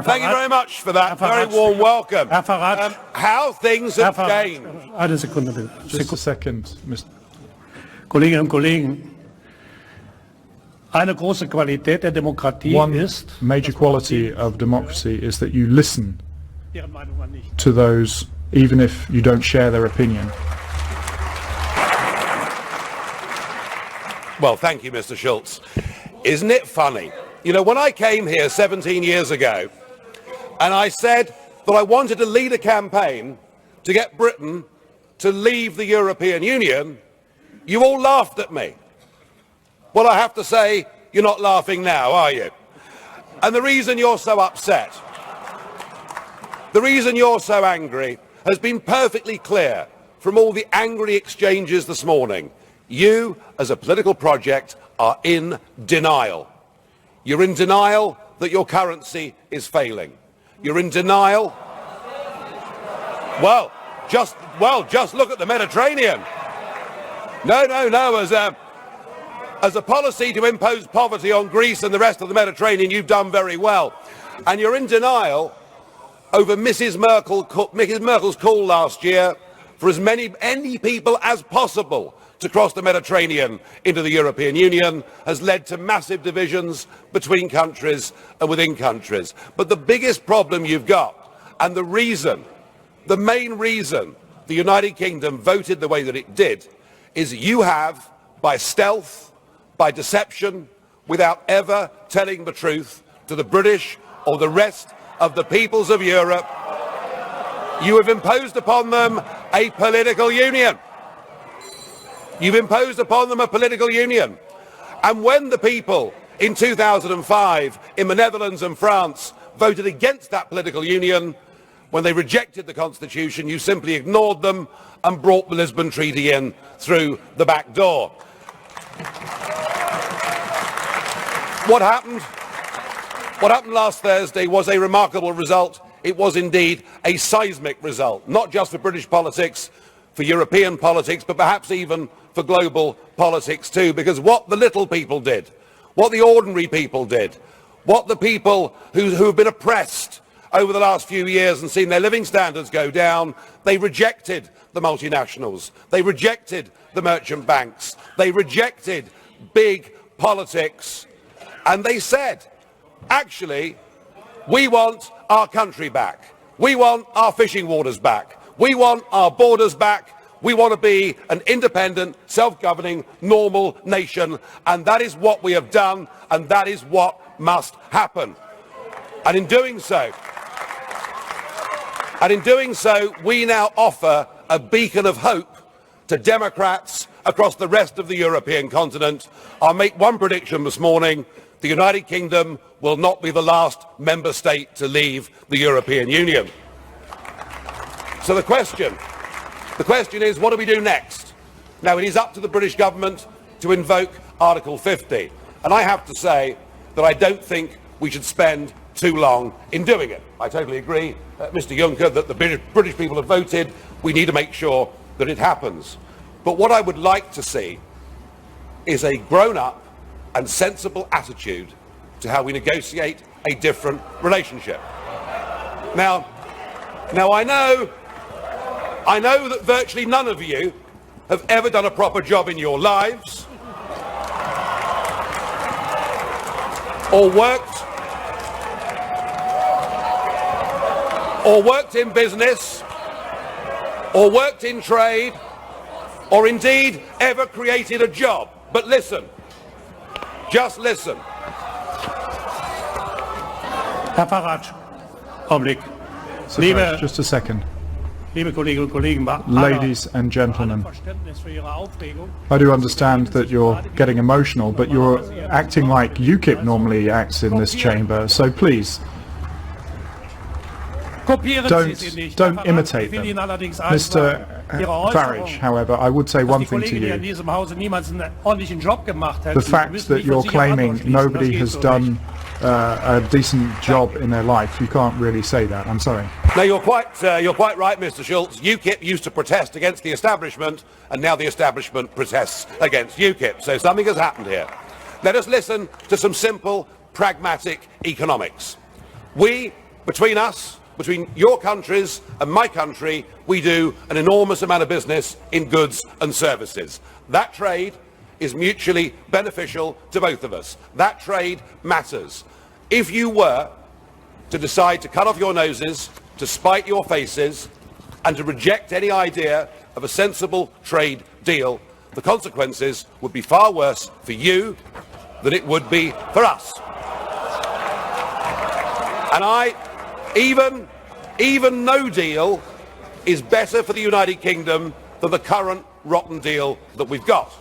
Thank you very much for that very warm welcome. How things have changed. Eine Sekunde bitte. Just a second, Mr. Kolleginnen und Kollegen, eine große Qualität der Demokratie One ist, major quality of democracy is that you listen deren Meinung man nicht. to those, even if you don't share their opinion. Well, thank you, Mr. Schulz. Isn't it funny? You know, when I came here 17 years ago, and I said that I wanted to lead a campaign to get Britain to leave the European Union, you all laughed at me. Well, I have to say, you're not laughing now, are you? And the reason you're so upset, the reason you're so angry, has been perfectly clear from all the angry exchanges this morning. You, as a political project, are in denial. You're in denial that your currency is failing. You're in denial. Well, just look at the Mediterranean. No. As a policy to impose poverty on Greece and the rest of the Mediterranean, you've done very well. And you're in denial over Mrs. Merkel's call last year for as many people as possible to cross the Mediterranean into the European Union has led to massive divisions between countries and within countries. But the biggest problem you've got, and the main reason the United Kingdom voted the way that it did, is you have, by stealth, by deception, without ever telling the truth to the British or the rest of the peoples of Europe, you have imposed upon them a political union. You've imposed upon them a political union. And when the people in 2005 in the Netherlands and France voted against that political union, when they rejected the Constitution, you simply ignored them and brought the Lisbon Treaty in through the back door. What happened last Thursday was a remarkable result. It was indeed a seismic result, not just for British politics, for European politics, but perhaps even for global politics too, because what the little people did, what the ordinary people did, what the people who have been oppressed over the last few years and seen their living standards go down, they rejected the multinationals, they rejected the merchant banks, they rejected big politics, and they said, actually, we want our country back, we want our fishing waters back, we want our borders back, we want to be an independent, self-governing, normal nation, and that is what we have done, and that is what must happen. And in doing so, we now offer a beacon of hope to Democrats across the rest of the European continent. I'll make one prediction this morning. The United Kingdom will not be the last member state to leave the European Union. So the question is, what do we do next? Now, it is up to the British government to invoke Article 50. And I have to say that I don't think we should spend too long in doing it. I totally agree, Mr. Juncker, that the British people have voted. We need to make sure that it happens. But what I would like to see is a grown-up and sensible attitude to how we negotiate a different relationship. Now I know that virtually none of you have ever done a proper job in your lives, or worked in business, or worked in trade, or indeed ever created a job. But listen, just listen. Herr Farage, Augenblick. Farage, just a second. Liebe Kolleginnen und Kollegen, Ladies and gentlemen, I do understand that you're getting emotional, but you're acting like UKIP normally acts in this chamber, so please, don't imitate them. Mr. Farage, however, I would say one thing to you. The fact that you're claiming nobody has done a decent job in their life, you can't really say that. I'm sorry. No, you're quite right, Mr. Schulz. UKIP used to protest against the establishment, and now the establishment protests against UKIP. So something has happened here. Let us listen to some simple, pragmatic economics. We between us, between your countries and my country, we do an enormous amount of business in goods and services. That trade is mutually beneficial to both of us. That trade matters. If you were to decide to cut off your noses, to spite your faces, and to reject any idea of a sensible trade deal, the consequences would be far worse for you than it would be for us. And even no deal is better for the United Kingdom than the current rotten deal that we've got.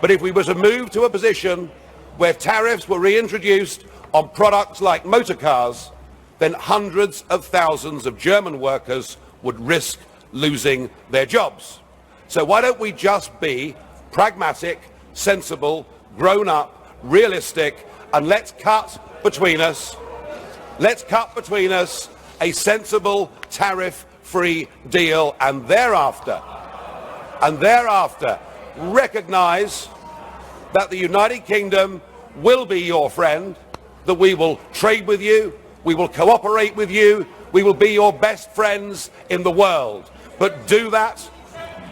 But if we were to move to a position where tariffs were reintroduced on products like motor cars, then hundreds of thousands of German workers would risk losing their jobs. So why don't we just be pragmatic, sensible, grown up, realistic, and let's cut between us a sensible tariff-free deal, and thereafter recognise that the United Kingdom will be your friend, that we will trade with you, we will cooperate with you, we will be your best friends in the world. But do that,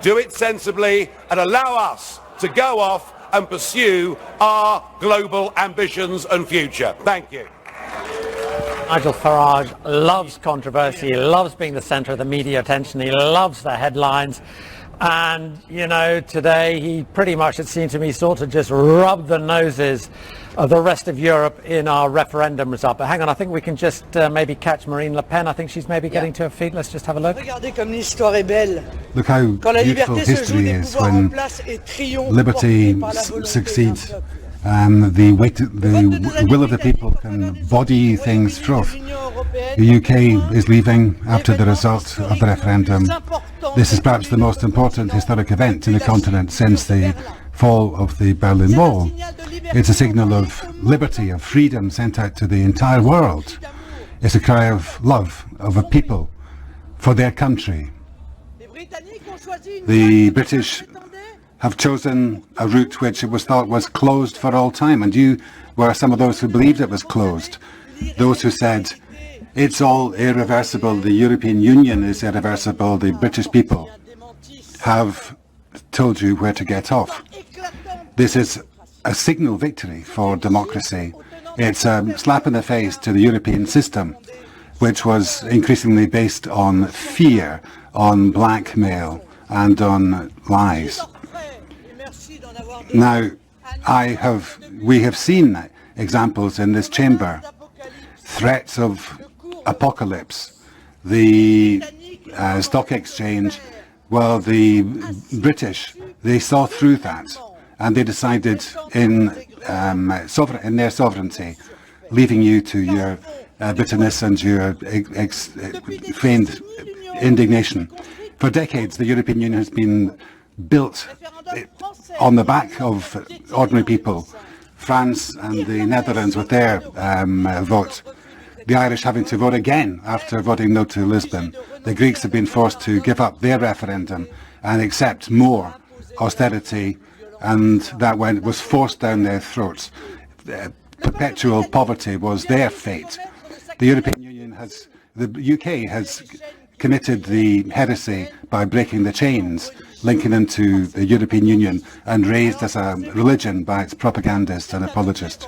do it sensibly, and allow us to go off and pursue our global ambitions and future. Thank you. Nigel Farage loves controversy, he loves being the centre of the media attention, he loves the headlines. And, you know, today he pretty much, it seemed to me, sort of just rubbed the noses of the rest of Europe in our referendum result. But hang on, I think we can just maybe catch Marine Le Pen. I think she's maybe getting to her feet. Let's just have a look. Look how beautiful history is when liberty succeeds. The will of the people can body things through. The UK is leaving after the result of the referendum. This is perhaps the most important historic event in the continent since the fall of the Berlin Wall. It's a signal of liberty, of freedom sent out to the entire world. It's a cry of love of a people for their country. The British have chosen a route which it was thought was closed for all time, and you were some of those who believed it was closed. Those who said, it's all irreversible, the European Union is irreversible, the British people have told you where to get off. This is a signal victory for democracy. It's a slap in the face to the European system, which was increasingly based on fear, on blackmail, and on lies. Now, we have seen examples in this chamber, threats of apocalypse, the stock exchange. Well, the British, they saw through that, and they decided in their sovereignty, leaving you to your bitterness and your feigned indignation. For decades, the European Union has been built on the back of ordinary people. France and the Netherlands with their vote. The Irish having to vote again after voting no to Lisbon. The Greeks have been forced to give up their referendum and accept more austerity, and that was forced down their throats. Perpetual poverty was their fate. The European Union the UK has committed the heresy by breaking the chains, linking into the European Union, and raised as a religion by its propagandists and apologists.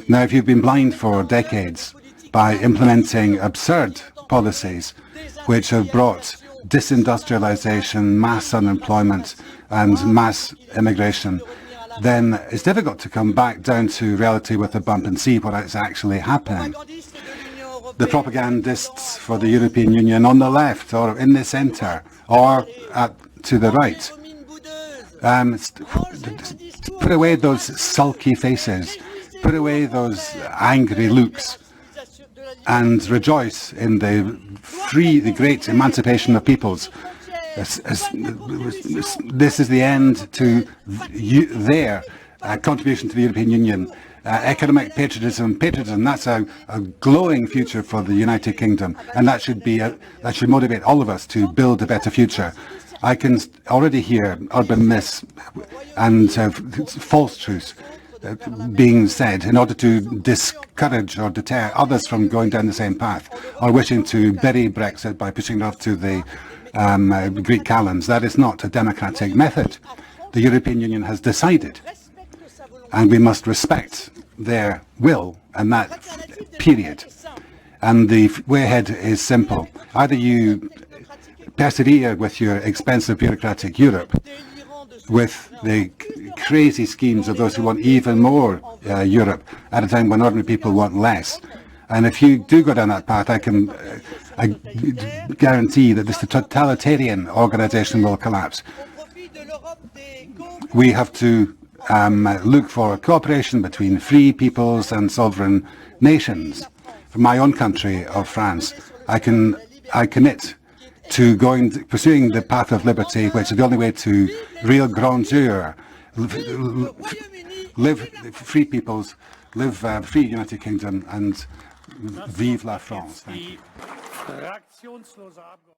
Now, if you've been blind for decades by implementing absurd policies which have brought disindustrialization, mass unemployment, and mass immigration, then it's difficult to come back down to reality with a bump and see what is actually happening. The propagandists for the European Union on the left or in the centre or to the right, put away those sulky faces, put away those angry looks, and rejoice in the great emancipation of peoples. This is the end to their contribution to the European Union. Economic patriotism, that's a glowing future for the United Kingdom, and that should motivate all of us to build a better future. I can already hear urban myths and false truths. being said in order to discourage or deter others from going down the same path or wishing to bury Brexit by pushing it off to the Greek calends. That is not a democratic method. The European Union has decided, and we must respect their will and that period. And the way ahead is simple. Either you persevere with your expensive bureaucratic Europe, with the crazy schemes of those who want even more Europe at a time when ordinary people want less. And if you do go down that path, I can guarantee that this totalitarian organisation will collapse. We have to look for cooperation between free peoples and sovereign nations. From my own country of France, I commit to pursuing the path of liberty, which is the only way to real grandeur, live free peoples, live free United Kingdom, and vive la France. Thank you.